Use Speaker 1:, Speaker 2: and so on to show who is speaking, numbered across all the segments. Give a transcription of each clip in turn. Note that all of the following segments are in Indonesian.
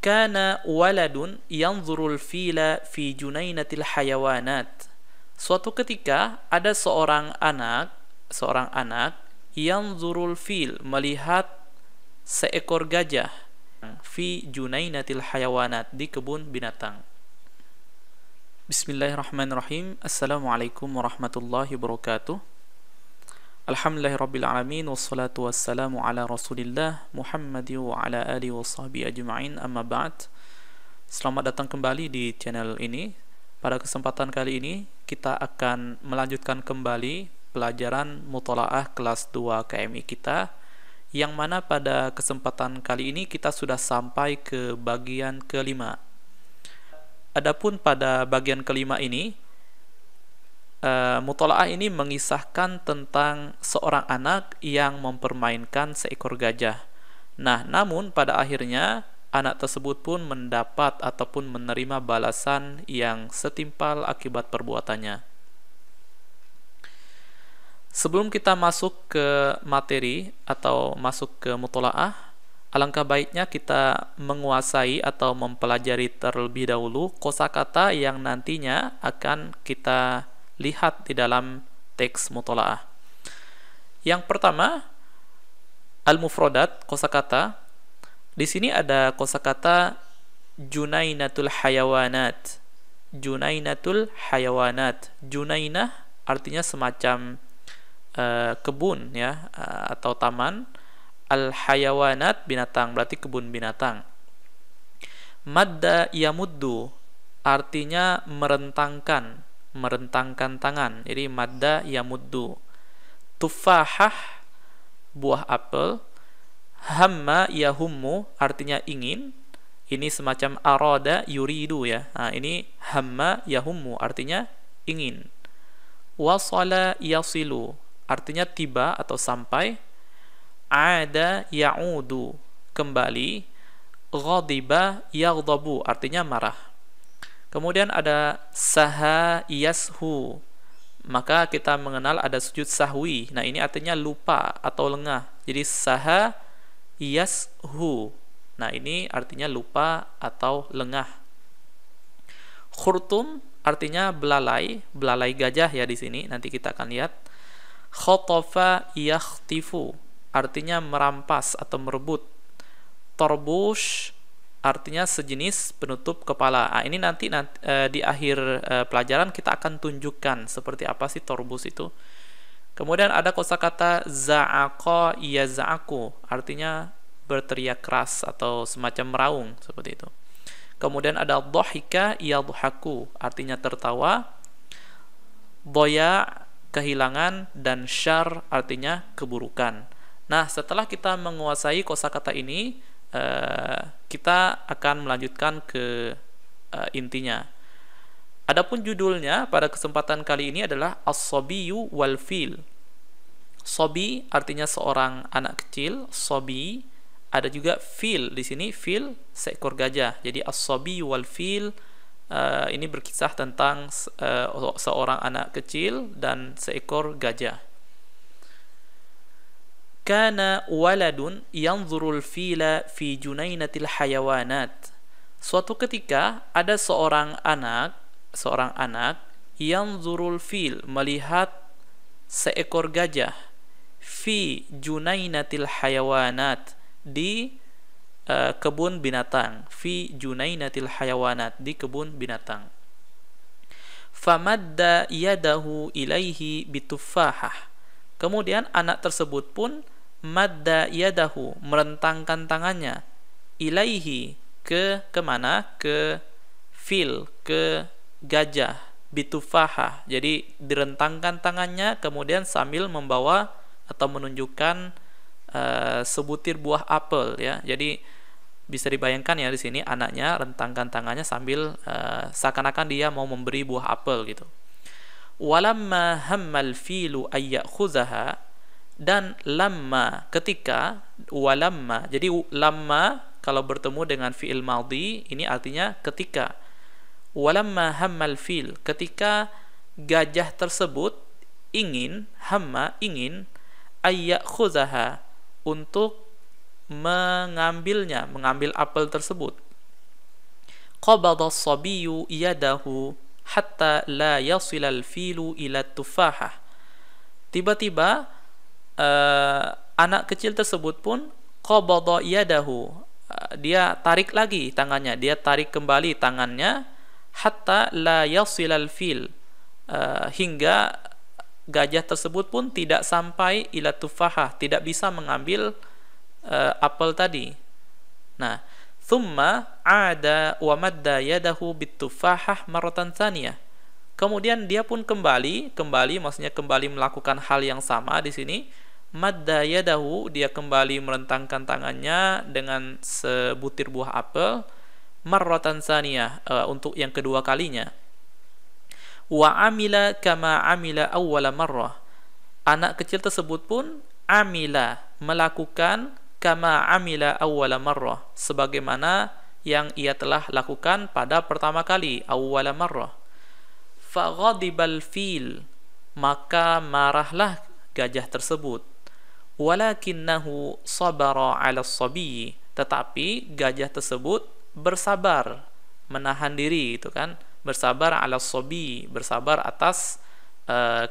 Speaker 1: Kana waladun yanzurul fila fi junainatil hayawanat. Suatu ketika ada seorang anak yanzurul fil, melihat seekor gajah, fi junainatil hayawanat, di kebun binatang. Bismillahirrahmanirrahim. Assalamualaikum warahmatullahi wabarakatuh. Alhamdulillahirrabbilalamin. Wassalatu wassalamu ala rasulillah Muhammadi wa ala alihi wa sahbihi ajma'in, amma ba'd. Selamat datang kembali di channel ini. Pada kesempatan kali ini kita akan melanjutkan kembali pelajaran Muthala'ah kelas 2 KMI kita, yang mana pada kesempatan kali ini kita sudah sampai ke bagian kelima. Adapun pada bagian kelima ini, Muthala'ah ini mengisahkan tentang seorang anak yang mempermainkan seekor gajah. Nah, namun pada akhirnya anak tersebut pun mendapat ataupun menerima balasan yang setimpal akibat perbuatannya. Sebelum kita masuk ke materi atau masuk ke Muthala'ah, alangkah baiknya kita menguasai atau mempelajari terlebih dahulu kosakata yang nantinya akan kita lihat di dalam teks Muthala'ah. Yang pertama, al-mufradat, kosakata. Di sini ada kosakata junainatul hayawanat. Junainatul hayawanat. Junainah artinya semacam kebun ya, atau taman. Al-hayawanat, binatang, berarti kebun binatang. Madda yamuddu artinya merentangkan tangan, jadi madda yamuddu. Tufahah, buah apel. Hamma yahummu artinya ingin, ini semacam arada yuridu ya. Nah, ini hamma yahummu artinya ingin. Wasala yasilu artinya tiba atau sampai. Ada ya'udu kembali. Ghadiba yaghdabu artinya marah. Kemudian ada saha yashu, maka kita mengenal ada sujud sahwi. Nah, ini artinya lupa atau lengah. Jadi saha yashu, nah ini artinya lupa atau lengah. Khurtum artinya belalai gajah ya di sini. Nanti kita akan lihat. Khotofa yakhtifu artinya merampas atau merebut. Torbush artinya sejenis penutup kepala. Ini nanti di akhir pelajaran kita akan tunjukkan seperti apa sih torbus itu. Kemudian ada kosakata za'aqa yaz'aku, artinya berteriak keras atau semacam meraung seperti itu. Kemudian ada dhahika yadhaku, artinya tertawa. Dhaya, kehilangan, dan syar artinya keburukan. Nah, setelah kita menguasai kosakata ini, kita akan melanjutkan ke intinya. Adapun judulnya pada kesempatan kali ini adalah as-sabiyyu wal fil. Sobi artinya seorang anak kecil, sobi. Ada juga fil di sini, fil seekor gajah. Jadi as-sabiyyu wal fil ini berkisah tentang seorang anak kecil dan seekor gajah. Kana waladun yanzurul fila fi junainatil hayawanat. Suatu ketika ada seorang anak yanzurul fil, melihat seekor gajah, fi junainatil hayawanat, di kebun binatang. Fi junainatil hayawanat, di kebun binatang. Famadda yadahu ilaihi bitufahah. Kemudian anak tersebut pun madda yadahu, merentangkan tangannya, ilaihi, kemana? Ke fil, ke gajah, bitufahah. Jadi direntangkan tangannya kemudian sambil membawa atau menunjukkan sebutir buah apel ya. Jadi bisa dibayangkan ya di sini anaknya rentangkan tangannya sambil seakan-akan dia mau memberi buah apel gitu. Walamma hammal filu ayyakhuzaha, dan lamma ketika, walamma. Jadi lamma kalau bertemu dengan fi'il madhi ini artinya ketika. Walamma hammal fil, ketika gajah tersebut ingin, hamma ingin, ayyakhuzaha, untuk mengambil apel tersebut. qabada as-sabiyyu yadahu hatta la yasilal filu ila tufahah. Tiba-tiba anak kecil tersebut pun qabada yadahu, dia tarik lagi tangannya, dia tarik kembali tangannya, hatta la yasilal fil, hingga gajah tersebut pun tidak sampai ila tufahah, tidak bisa mengambil apel tadi. Nah, thumma ada wa madda yadahu bitufahah maratan tsaniyah. Kemudian dia pun kembali maksudnya kembali melakukan hal yang sama di sini. Madda yadahu, dia kembali merentangkan tangannya dengan sebutir buah apel, maratan tsaniyah, untuk yang kedua kalinya. Wa amila kama amila awwala marrah. Anak kecil tersebut pun amila, melakukan, kama amila awwala marrah, sebagaimana yang ia telah lakukan pada pertama kali, awwala marrah. Faghadibal fil, maka marahlah gajah tersebut. Walakinnahu sabara 'ala as-sabi, tetapi gajah tersebut bersabar, menahan diri, itu kan, bersabar 'ala as-sabi, bersabar atas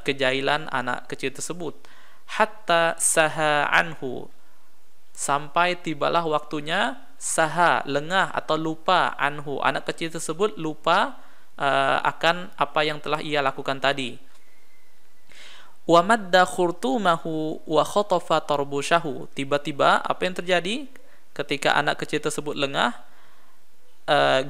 Speaker 1: kejailan anak kecil tersebut. Hatta saha anhu, sampai tibalah waktunya saha, lengah atau lupa, anhu, anak kecil tersebut lupa akan apa yang telah ia lakukan tadi. Wa madda khurtumahu wa khatafa tarbushahu, tiba-tiba apa yang terjadi ketika anak kecil tersebut lengah?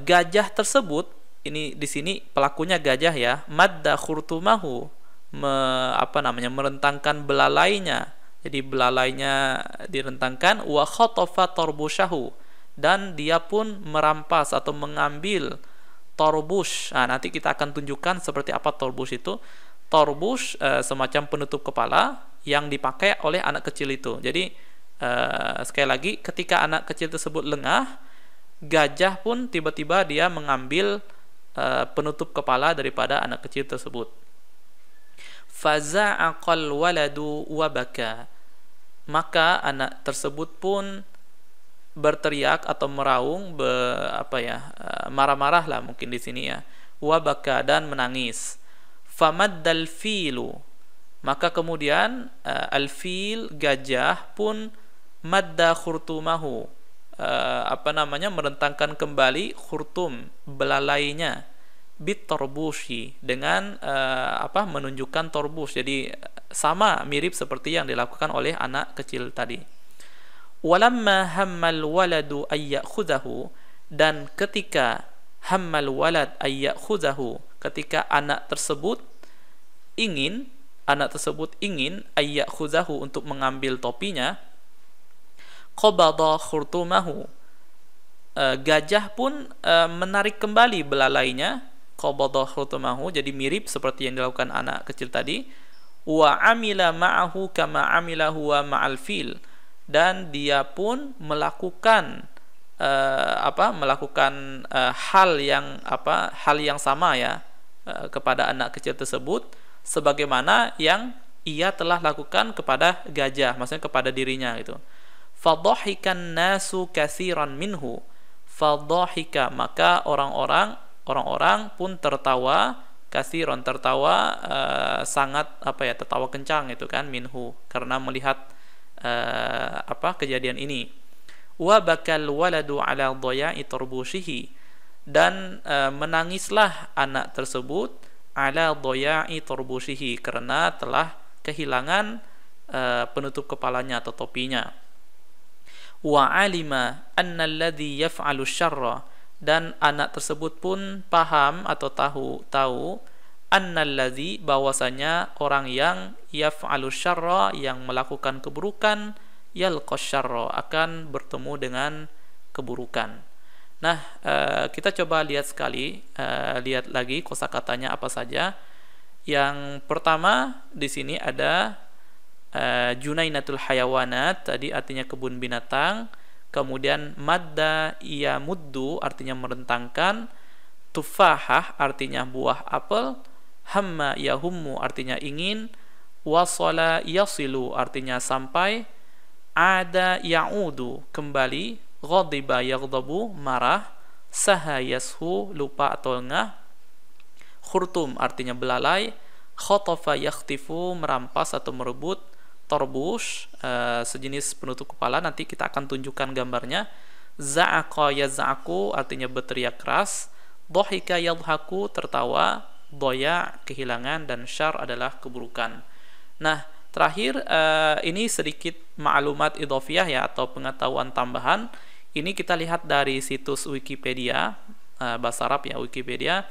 Speaker 1: Gajah tersebut, ini di sini pelakunya gajah ya, madda khurtumahu, merentangkan belalainya, jadi belalainya direntangkan, wa khatafa tarbushahu, dan dia pun merampas atau mengambil torbush. Nah, nanti kita akan tunjukkan seperti apa torbush itu. Torbush semacam penutup kepala yang dipakai oleh anak kecil itu. Jadi sekali lagi, ketika anak kecil tersebut lengah, gajah pun tiba-tiba dia mengambil penutup kepala daripada anak kecil tersebut. Faza'aqal waladu wabaka, maka anak tersebut pun berteriak atau meraung, marah-marah lah mungkin di sini ya, wabaka, dan menangis. Famaddal filu, maka kemudian al-fil, gajah pun madda khurtumahu, merentangkan kembali khurtum, belalainya, bit torbushi, dengan menunjukkan torbus, jadi sama mirip seperti yang dilakukan oleh anak kecil tadi. Walamma hammal waladu ayyakhudahu, dan ketika hammal walad ayyakhudahu, ketika anak tersebut ingin ayyakhudahu, untuk mengambil topinya, qabada khurtumahu, gajah pun menarik kembali belalainya, qabada khurtumahu, jadi mirip seperti yang dilakukan anak kecil tadi. Wa amila ma'ahu kama amila huwa ma'al fil, dan dia pun melakukan hal yang sama ya, kepada anak kecil tersebut, sebagaimana yang ia telah lakukan kepada gajah, maksudnya kepada dirinya gitu. Fadhahikan nasu katsiran minhu, fadhahika, maka orang-orang pun tertawa, katsiran, tertawa sangat tertawa kencang itu kan, minhu, karena melihat kejadian ini. Wa bakal waladu ala dhaya'i tarbushihi, dan menangislah anak tersebut ala dhaya'i tarbushihi, karena telah kehilangan penutup kepalanya atau topinya. Wa alima anna alladhi yaf'alu syarra, dan anak tersebut pun paham atau tahu annalladzi, bahwasanya orang yang yaf'alu syarra, yang melakukan keburukan, yalqas syarra, akan bertemu dengan keburukan. Nah, kita coba lihat lagi kosakatanya apa saja. Yang pertama di sini ada junainatul hayawanat, tadi artinya kebun binatang. Kemudian madda yamuddu, artinya merentangkan. Tufahah, artinya buah apel. Hamma yahummu, artinya ingin. Wasala yasilu, artinya sampai. Ada ya'udu, kembali. Ghadiba yaghdabu, marah. saha yashu, lupa atau lengah, khurtum artinya belalai, khotofa yakhtifu, merampas atau merebut, torbush sejenis penutup kepala, nanti kita akan tunjukkan gambarnya, za'aqa yaz'aku artinya berteriak keras, dhahika yadhaku tertawa, doya kehilangan, dan syar adalah keburukan. Nah, terakhir ini sedikit maklumat idhofiyah ya, atau pengetahuan tambahan. Ini kita lihat dari situs Wikipedia, bahasa Arab ya, Wikipedia.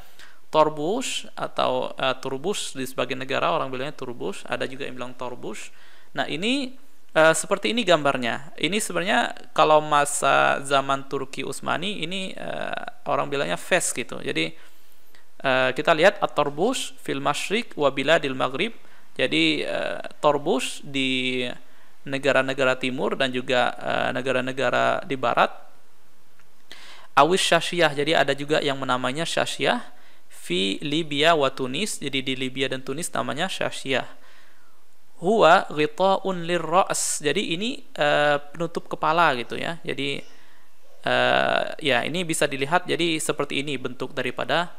Speaker 1: Torbush atau turbush di sebagian negara orang bilangnya turbush, ada juga yang bilang torbush. Nah, ini seperti ini gambarnya. Ini sebenarnya kalau masa zaman Turki Utsmani ini orang bilangnya fes gitu. Jadi kita lihat at-torbush fil masyriq wa biladil maghrib. Jadi torbush di negara-negara timur dan juga negara-negara di barat. Awis syasyah, jadi ada juga yang namanya syasyah. Fi Libya wa Tunis, jadi di Libya dan Tunis namanya syasyah. Huwa ghita'un lirra's, jadi ini penutup kepala gitu ya. Jadi ya ini bisa dilihat, jadi seperti ini bentuk daripada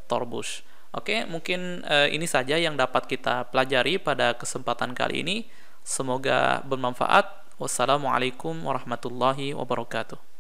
Speaker 1: torbush. Oke, mungkin ini saja yang dapat kita pelajari pada kesempatan kali ini. Semoga bermanfaat. Wassalamualaikum warahmatullahi wabarakatuh.